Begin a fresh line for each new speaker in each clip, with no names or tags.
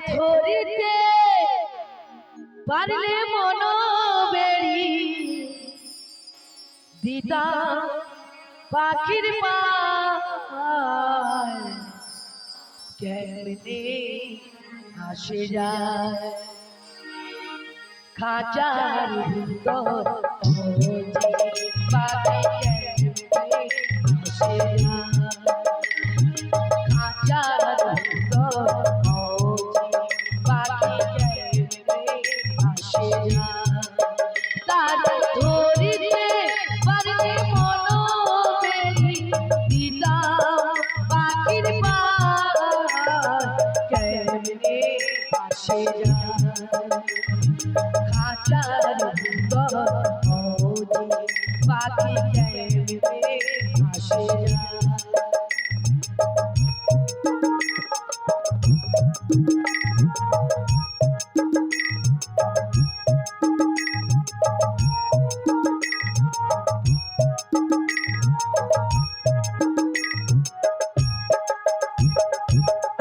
ধরিতে পারলে মন বেড়ি দিদা পাখির পায় কেমনে আসে যায় খাঁচার ভিতর পাখি কেমনে আসে যায় খাঁচার ভিতর পাখি কেমনে আসে যায় তার ধরিতে পারলে মন বেড়ি দিদা পাখির পায় কেমনে আসে যায় খাঁচার ভিতর পাখি কেমনে আসে যায়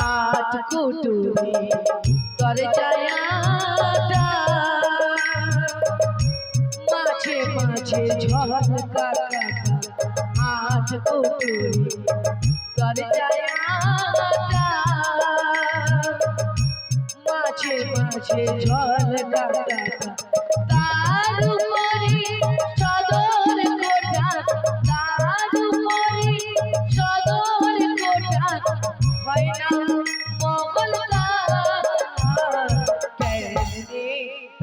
আট কুটুরি তরে যায়াটা মাঝে মাঝে ঝলকা আট কুটুরি তরে যায়াটা মাঝে মাঝে ঝলকা তার উপরি সদর কোঠা তার উপরি সদর কোঠা হয় না মঙ্গল কেমনে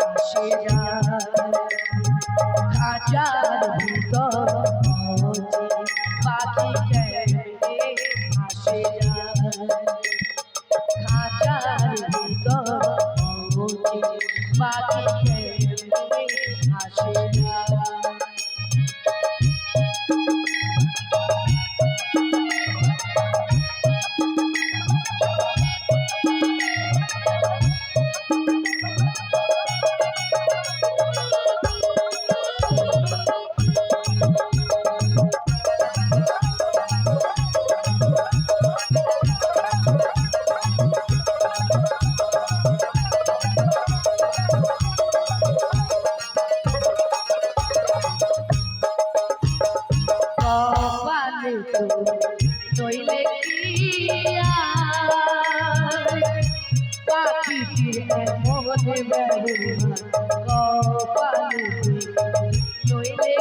আসে যায় খাঁচার ভিতর পাখি কেমনে আসে যায় খাঁচার ভিতর পাখি কেমনে আসে যায় নইলে পাখিটির মনে কপালে নইলে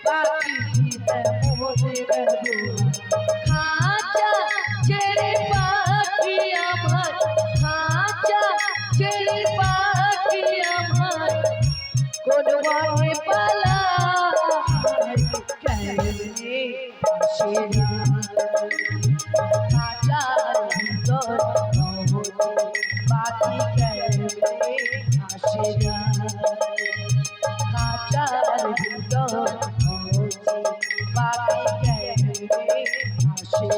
পাখিটির মনে খাঁচা ছেড়ে পাখি আমার খাঁচা ছেড়ে পাখি আমার কোন মাঠে পালা কেমনে আসে খাঁচার ভিতর পাখি কেমনে আসে খাঁচার ভিতর পাখি কেমনে আসে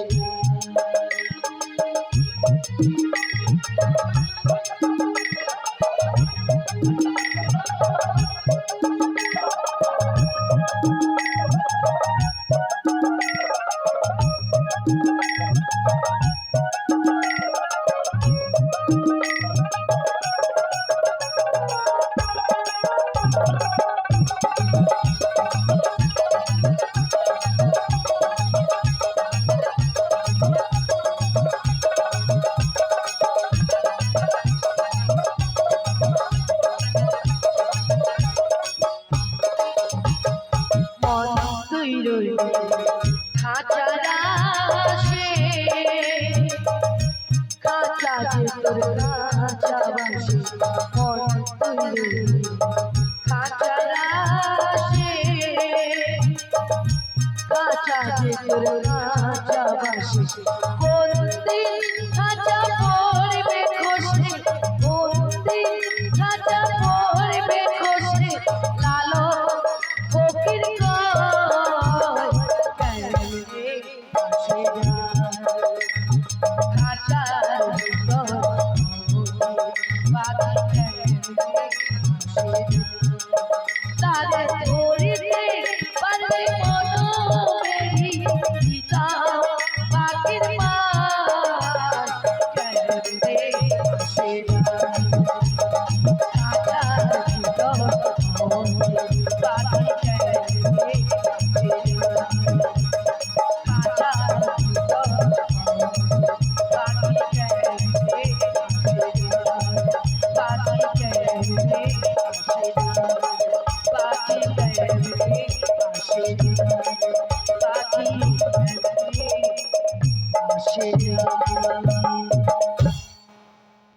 আসে